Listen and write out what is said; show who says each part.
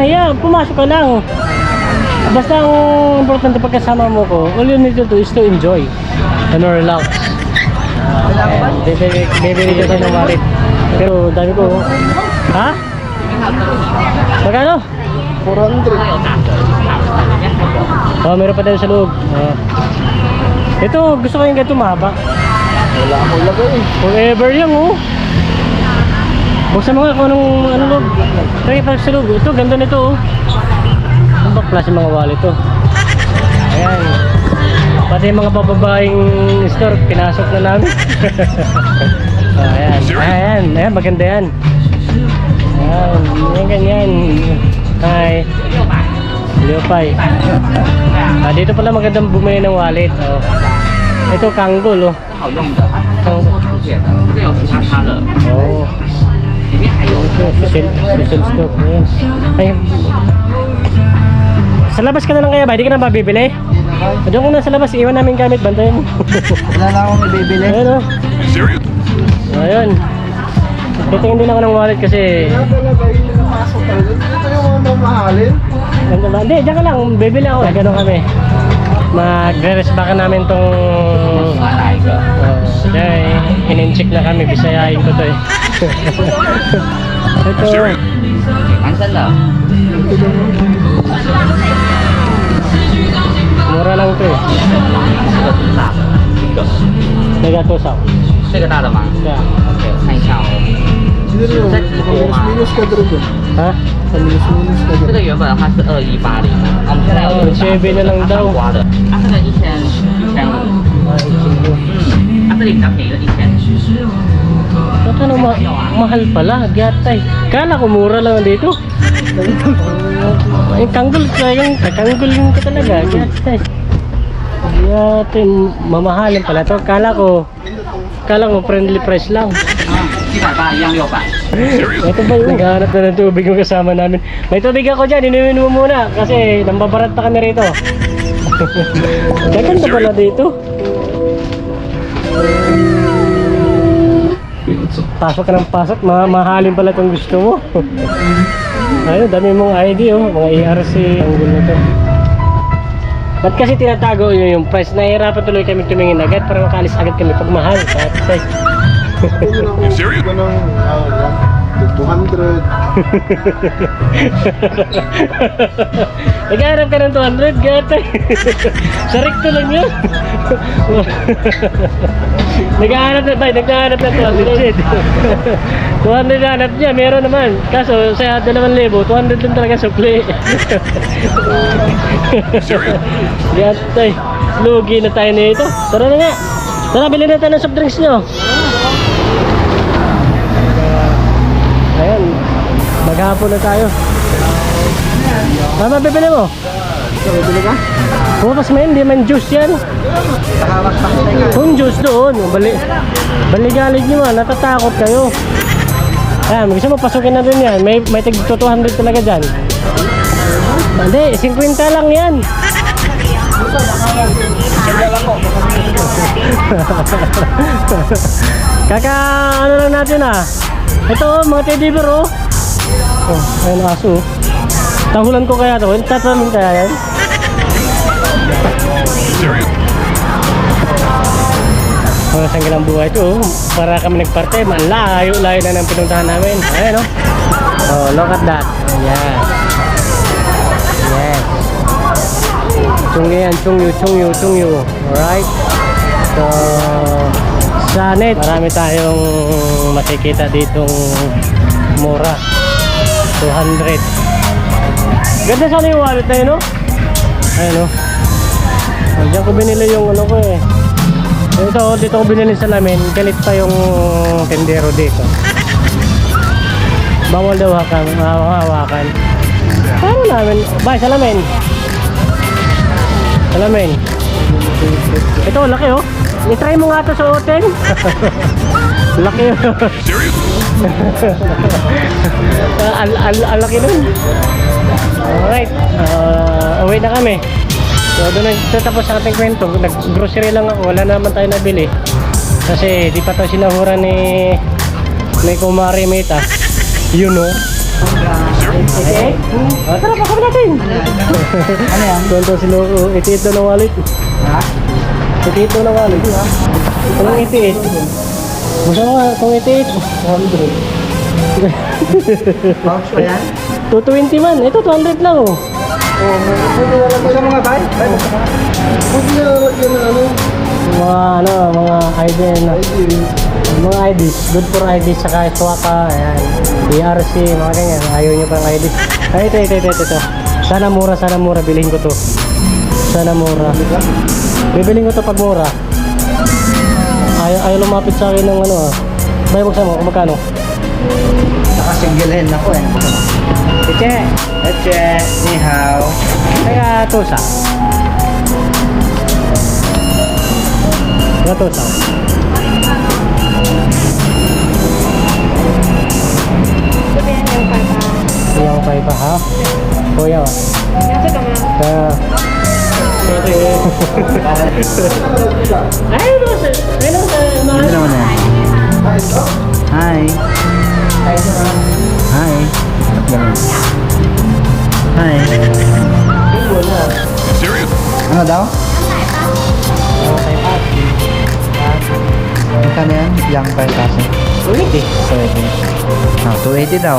Speaker 1: mahiya, pumasok ka lang. Basta ang importante pagkasama mo ko, all you need to do is to enjoy and relax. Bibili ka tayo ng wallet. Pero dami ko. Ha? Magkano? 400. Oh, meron pa din sa loob. Ito, gusto ko yung ganito mahaba.
Speaker 2: Wala akong lagay.
Speaker 1: Forever lang, oh. Buksan mo nga kung anong ano loob. Try pa sa loob. Ito, ganda nito, oh. Ang ba klase mga wallet to? Ayan. Pati yung mga bababaeng store, pinasok na namin. Ayan. Ayan. Ayan, maganda yan. Ayan. Ayan, ganyan. Hi. Leopay. Dito pala magandang bumili ng wallet. Oh. Ito, Kanggol, oh. Kanggol. Oh. Social stock. Ayan. Ayan. Sa labas ka na lang kaya ba? Hindi ka na mabibili? Doon ko na sa labas, iwan namin gamit, bantayan mo.
Speaker 2: Wala na akong ibibili.
Speaker 1: Ayun, oh. Ayun. Titingin din ako ng wallet kasi...
Speaker 2: Ito yung mga mamahalin.
Speaker 1: Ganda ba? Hindi, dyan ka lang. Bibili ako. Gano'n kami. Magre-resbaka namin tong... in-check na kami. Bisayain ko to eh. Ito.
Speaker 3: Ansan lang?
Speaker 1: Mura lang to eh. Nagatusaw.
Speaker 3: 这个大的吗？
Speaker 1: Yeah.
Speaker 3: 对，我看一下哦。
Speaker 2: Sino yun? Minus ka doon.
Speaker 1: Ha?
Speaker 2: Minus ka
Speaker 3: 这
Speaker 2: doon.
Speaker 3: 个原本它是2180，我们现在有
Speaker 1: 7na lang daw.
Speaker 3: 刮的，它这个1500，它这里比较便宜的1000。
Speaker 1: Ano mahal pala, gatay. Kala ko mura lang dito. Ay, kanggol ka talaga, gatay. Gatay, mamahalin pala to. Kala ko friendly price lang.
Speaker 3: 780一样600。
Speaker 1: Ito ba yung naghahanap na ng tubig yung kasama namin? May tubig ako dyan, inumin mo muna kasi nambabarat pa kami rito. Gaganda pala dito. Pasok ka ng pasok, mahalin pala itong gusto mo. Ayun, dami mong ID, oh, mga ERC, ang gulo na to. Ba't kasi tinatago yun yung price? Nahihirapan tuloy kami tumingin agad para makalis agad kami pag mahal.
Speaker 2: Serious? Ito ng 200.
Speaker 1: Naghahanap ka ng 200, gatay. Sa recto lang yun. Naghahanap na 200. 200 na hanap niya, meron naman. Kaso sa 2,000, 200 lang talaga sukli. Gatay. Lugi na tayo nito. Tara na nga. Tara, bilhin na tayo ng soft drinks nyo. Ayan, maghapon na tayo. Mama, bibili mo?
Speaker 2: Bibili ka?
Speaker 1: Bukas may hindi man juice yan. Kung juice doon, baligalig nyo man, natatakot kayo. Ayan, gusto mo pasukin na rin yan. May tig 200 talaga dyan. Hindi, 50 lang yan. Kaka, ano lang natin ah. Ito, mga teddy bear oh. Oh, ayun aso. Tahulan ko kaya ito. Tatamin kaya yan. Mga sanggilang buhay ito oh. Para kami nagparte. Malayo na ng pinuntahan namin. Ayan oh. Oh, look at that. Ayan. Yes. Chungyo yan. Chungyo. Alright. So, sa net, marami tayong makikita ditong mura. 200. Ganda sana yung wallet na yun, no? Ayan, no? Diyan ko binili yung ano ko eh. Dito ko binili sa salamin. Galit pa yung tendero dito. Bawal daw hawakan. Paano namin? Salamin. Ito, laki oh. I-try mo nga ito sa hotel. Laki yun. Laki nun. Alright, away na kami. So doon nagtatapos sa ating kwento. Nag-grocery lang ako, wala naman tayo nabili. Kasi di pa tayo sinahura ni Kumari Meta. You know. 88? Oh, tara, pakawin natin.
Speaker 4: Ano yan?
Speaker 1: Tonto si Loco. 88 daw ng wallet.
Speaker 4: Ha?
Speaker 1: 88 daw ng wallet. Anong 88? Gusto mo nga, kung 88. 100.
Speaker 4: Pouch pa yan?
Speaker 1: 220 man. Ito, 200 lang oh.
Speaker 4: Gusto mo nga ba?
Speaker 2: Huwag na lalagyan ng ano.
Speaker 1: Mga ID na.
Speaker 2: ID.
Speaker 1: Mga IDs. Good for IDs. Saka Swaka. Ayan. BRC. Mga ganyan. Ayaw nyo pang IDs. Ay, ito. Sana mura. Bilhin ko to. Sana mura. Bibilhin ko to pag mura. Ayaw lumapit sa akin ng ano ah. Bay, buksan mo. Kung magkano?
Speaker 4: Naka-single hand ako eh.
Speaker 1: Eche.
Speaker 4: Eche, ni hao.
Speaker 1: Teka, tusa. Tusa. Yang 5 pa ha? Kuya. Kaya. Ay, no, sir. Ay, no, sir.
Speaker 4: Ano naman yan? Hi. Hi. Ganun. Hi. Ano daw? Magkano yan? Yang 5,000.
Speaker 1: 280.
Speaker 4: 280. Ah, 280 daw.